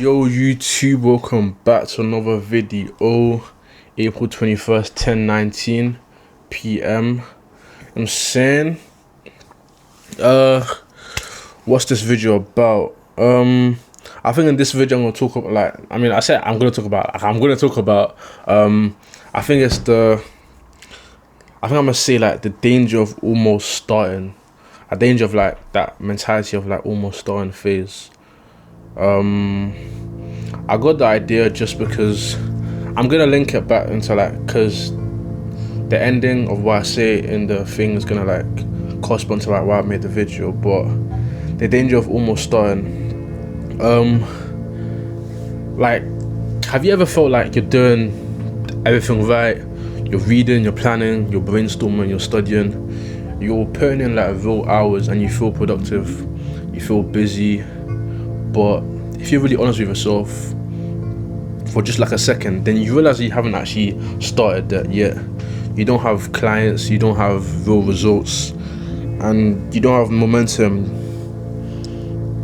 Yo YouTube, welcome back to another video. April 21st, 10:19 p.m. I'm saying, what's this video about? I think in this video I'm gonna talk about, I think I'm gonna say like the danger of almost starting, a danger of like that mentality of like almost starting phase. I got the idea just because I'm gonna link it back into like, because the ending of what I say in the thing is gonna like correspond to like why I made the video. But the danger of almost starting, like, have you ever felt like you're doing everything right? You're reading, you're planning, you're brainstorming, you're studying, you're putting in like real hours and you feel productive, you feel busy. But if you're really honest with yourself for just like a second, then you realize that you haven't actually started that yet. You don't have clients, you don't have real results, and you don't have momentum.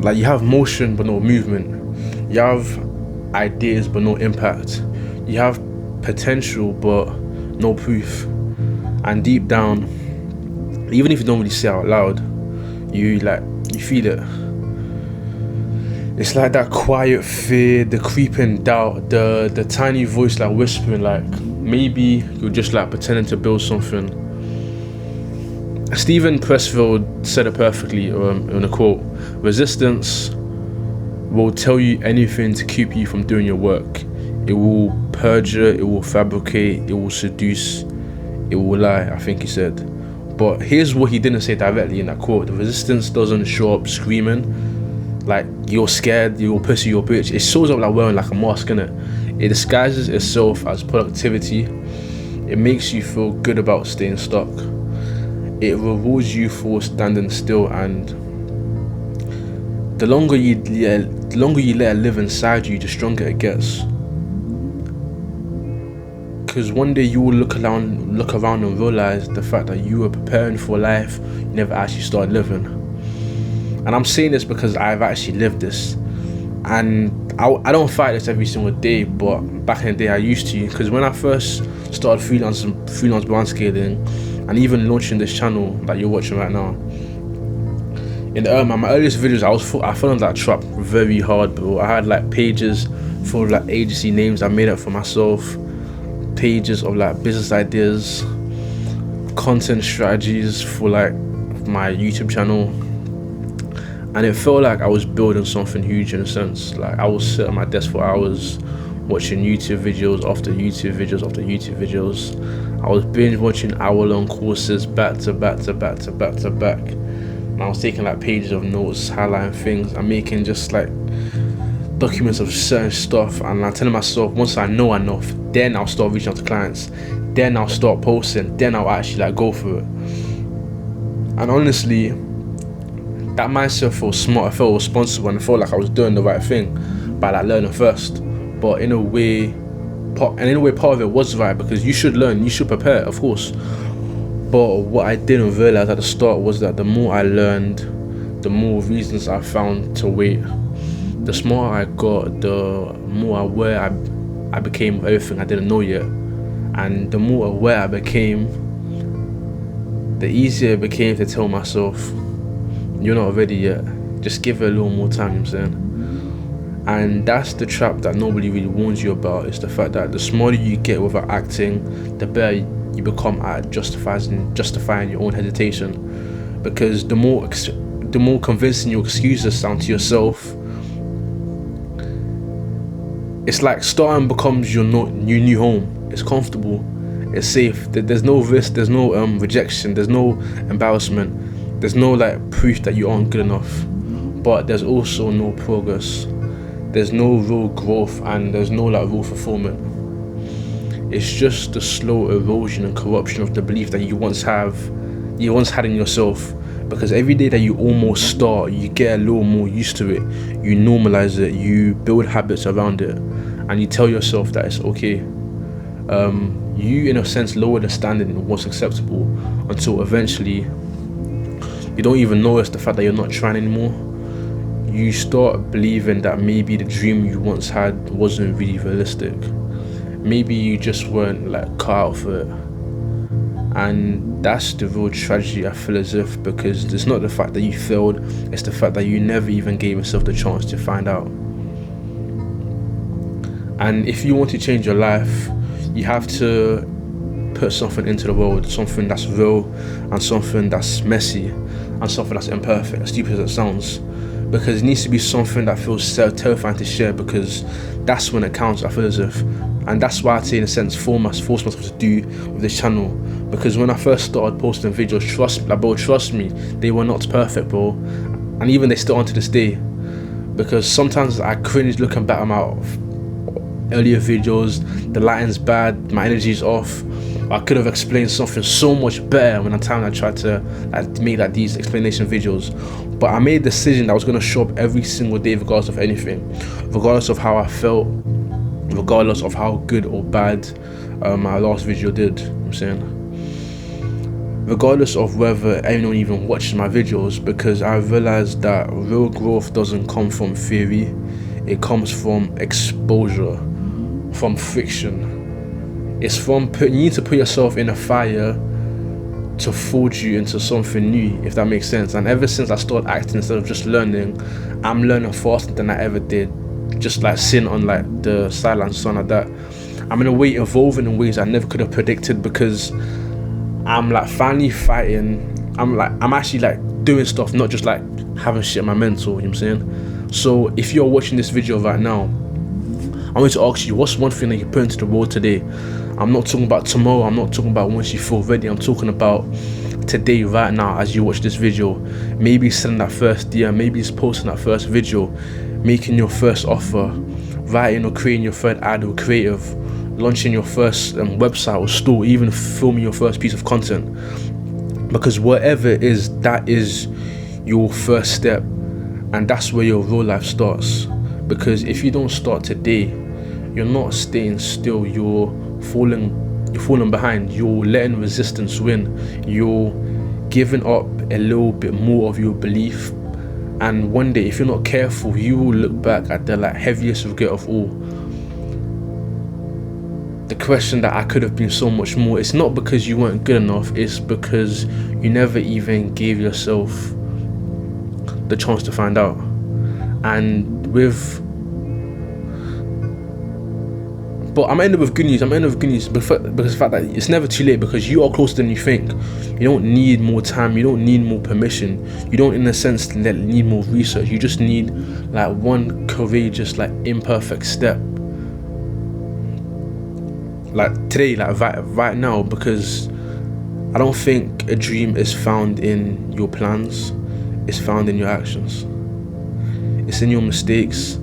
Like, you have motion but no movement. You have ideas but no impact. You have potential but no proof. And deep down, even if you don't really say it out loud, you feel it. It's like that quiet fear, the creeping doubt, the tiny voice like whispering like maybe you're just like pretending to build something. Stephen Pressfield said it perfectly in a quote: "Resistance will tell you anything to keep you from doing your work. It will perjure, it will fabricate, it will seduce, it will lie," I think he said. But here's what he didn't say directly in that quote: the resistance doesn't show up screaming like you're scared, you're pussy, you're bitch. It shows up like wearing like a mask, innit? It disguises itself as productivity. It makes you feel good about staying stuck. It rewards you for standing still, and the longer you let it live inside you, the stronger it gets. Because one day you will look around and realize the fact that you were preparing for life you never actually started living. And I'm saying this because I've actually lived this, and I don't fight this every single day, but back in the day I used to. Because when I first started freelance brand scaling and even launching this channel that you're watching right now, in my earliest videos I fell in that trap very hard, bro. I had like pages full of like agency names I made up for myself, pages of like business ideas, content strategies for like my YouTube channel. And it felt like I was building something huge in a sense. Like, I was sitting at my desk for hours watching YouTube videos after YouTube videos after YouTube videos. I was binge watching hour-long courses back to back. And I was taking like pages of notes, highlighting things, and making just like documents of certain stuff. And I'm telling myself, once I know enough, then I'll start reaching out to clients. Then I'll start posting. Then I'll actually like go for it. And honestly, that mindset felt smart. I felt responsible, and I felt like I was doing the right thing by like learning first. But in a way, part of it was right, because you should learn, you should prepare, of course. But what I didn't realize at the start was that the more I learned, the more reasons I found to wait. The smarter I got, the more aware I became of everything I didn't know yet. And the more aware I became, the easier it became to tell myself, you're not ready yet, just give it a little more time, you know what I'm saying? And that's the trap that nobody really warns you about. Is the fact that the smarter you get without acting, the better you become at justifying your own hesitation. Because the more convincing your excuses sound to yourself, it's like starting becomes your new home. It's comfortable, it's safe, there's no risk, there's no rejection, there's no embarrassment. There's no like proof that you aren't good enough, but there's also no progress. There's no real growth, and there's no like real fulfillment. It's just the slow erosion and corruption of the belief that you once had in yourself. Because every day that you almost start, you get a little more used to it. You normalize it. You build habits around it, and you tell yourself that it's okay. You, in a sense, lower the standard in what's acceptable until eventually you don't even notice the fact that you're not trying anymore. you start believing that maybe the dream you once had wasn't really realistic. Maybe you just weren't like cut out for it. And that's the real tragedy, I feel as if, because it's not the fact that you failed, it's the fact that you never even gave yourself the chance to find out. And if you want to change your life, you have to put something into the world, something that's real and something that's messy and something that's imperfect, as stupid as it sounds, because it needs to be something that feels so terrifying to share, because that's when it counts, I feel as if. And that's why I'd say, in a sense, force myself to do with this channel, because when I first started posting videos, trust me, they were not perfect, bro, and even they still aren't to this day, because sometimes I cringe looking back at my earlier videos. The lighting's bad, my energy's off. I could have explained something so much better when I tried to make these explanation videos, but I made a decision that I was going to show up every single day regardless of anything, regardless of how I felt, regardless of how good or bad my last video did. I'm saying, regardless of whether anyone even watches my videos, because I realized that real growth doesn't come from theory, it comes from exposure, from friction. It's from you need to put yourself in a fire to forge you into something new, if that makes sense. And ever since I started acting instead of just learning, I'm learning faster than I ever did, just like sitting on like the sidelines, something like that. I'm in a way evolving in ways I never could have predicted, because I'm like finally fighting. I'm actually like doing stuff, not just like having shit in my mental, you know what I'm saying? So if you're watching this video right now, I want to ask you, what's one thing that you put into the world today? I'm not talking about tomorrow, I'm not talking about once you feel ready, I'm talking about today, right now, as you watch this video. Maybe sending that first DM, maybe it's posting that first video, making your first offer, writing or creating your third ad or creative, launching your first website or store, even filming your first piece of content. Because whatever it is, that is your first step, and that's where your real life starts. Because if you don't start today, you're not staying still, you're falling behind, you're letting resistance win, you're giving up a little bit more of your belief, and one day, if you're not careful, you will look back at the like heaviest regret of all. The question that I could have been so much more, it's not because you weren't good enough, it's because you never even gave yourself the chance to find out. And but I'm ending with good news. Because the fact that it's never too late, because you are closer than you think. You don't need more time, you don't need more permission, you don't in a sense need more research. You just need like one courageous, like imperfect step, like today, like right now. Because I don't think a dream is found in your plans, it's found in your actions. It's in your mistakes,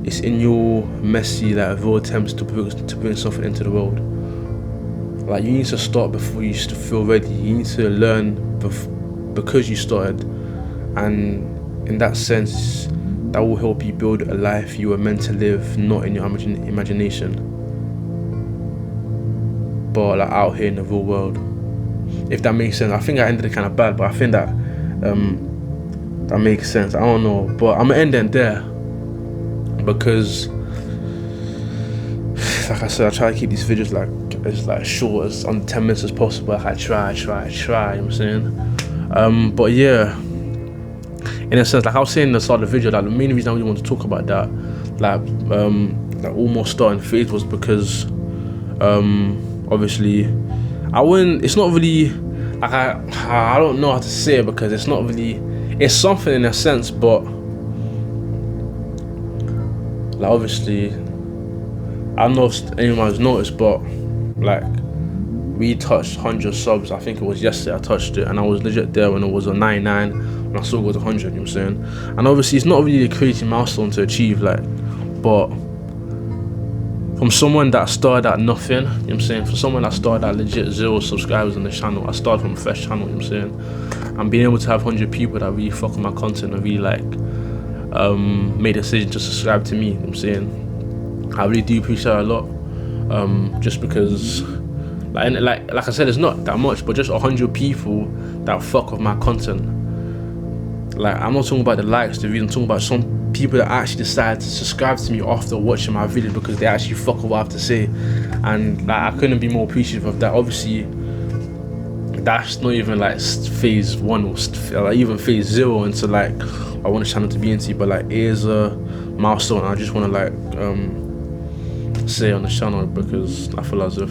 it's in your messy, like raw attempts to bring something into the world. Like, you need to start before you feel ready. You need to learn because you started, and in that sense, that will help you build a life you were meant to live, not in your imagination, but like out here in the real world. If that makes sense. I think I ended it kind of bad, but I think that that makes sense. I don't know, but I'm gonna end it there, because like I said, I try to keep these videos like as like short, as under 10 minutes as possible. Like I try, you know what I'm saying? But yeah, in a sense, like I was saying in the start of the video, like the main reason I really want to talk about that, like almost starting phase, was because obviously it's not really like I don't know how to say it, because it's not really, it's something in a sense, but like obviously I don't know if anyone's noticed, but like we touched 100 subs. I think it was yesterday I touched it, and I was legit there when it was on 99, when I saw it was 100, you know what I'm saying? And obviously it's not really a crazy milestone to achieve, like, but from someone that started at nothing, you know what I'm saying, for someone that started at legit 0 subscribers on the channel, I started from a fresh channel, you know what I'm saying, and being able to have 100 people that really fuck with my content and really like made a decision to subscribe to me, you know what I'm saying, I really do appreciate it a lot, just because like I said, it's not that much, but just 100 people that fuck with my content, Like, I'm not talking about the likes, the views, I'm talking about some people that actually decide to subscribe to me after watching my video because they actually fuck with what I have to say. And like, I couldn't be more appreciative of that. Obviously, that's not even like phase 1 or like even phase 0 into like I want the channel to be into, but like it is a milestone. I just want to like say on the channel because I feel as if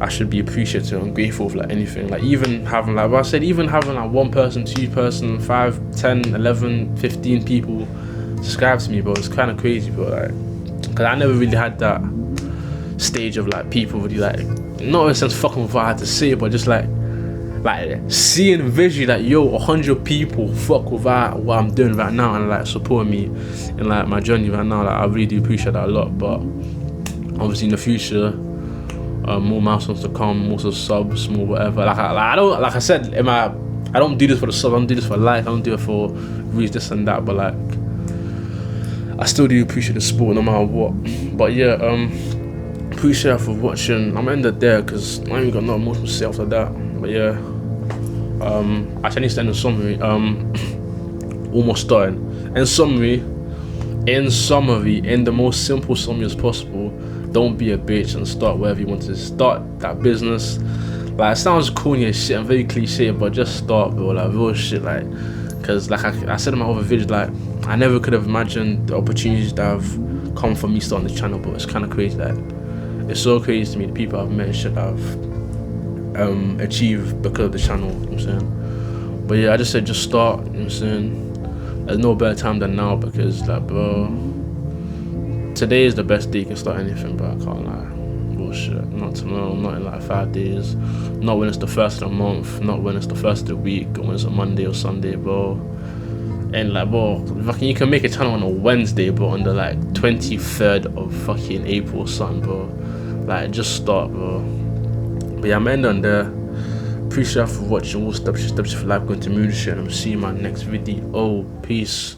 I should be appreciative and grateful for like anything. Like even having like what I said, even having like 1 person, 2 person, 5, 10, 11, 15 people subscribe to me, bro, it's kind of crazy, bro. Like, because I never really had that stage of like people really like, not in a sense fucking with what I had to say, but just like seeing visually like, yo, 100 people fuck with what I'm doing right now and like support me in like my journey right now. Like I really do appreciate that a lot. But obviously in the future, more milestones to come, more subs, more whatever. I don't, like I said, I don't do this for the sub, I don't do this for like, I don't do it for reach this and that, but like I still do appreciate the support no matter what. But yeah, appreciate for watching. I'm gonna end it there because I ain't got nothing more to say after that. But yeah, actually I need to end the summary. Almost starting. In summary, in the most simple summary as possible, don't be a bitch and start wherever you want to start that business. Like, it sounds corny as shit and very cliche, but just start, bro. Like real shit, like, because like I said in my other videos, like I never could have imagined the opportunities that have come from me starting the channel, but it's kind of crazy. Like, it's so crazy to me, the people I've met and shit I've achieved because of the channel, you know what I'm saying? But yeah, I just said just start, you know what I'm saying? There's no better time than now because like, bro, today is the best day you can start anything, but I can't lie. Bullshit. Not tomorrow, not in like 5 days, not when it's the first of the month, not when it's the first of the week, or when it's a Monday or Sunday, bro. And like, bro, fucking you can make a channel on a Wednesday, bro, on the like 23rd of fucking April or something, bro. Like, just start, bro. But yeah, I'm ending on there. Appreciate you for watching. All steps for life, going to move shit. And I'm seeing you in my next video. Peace.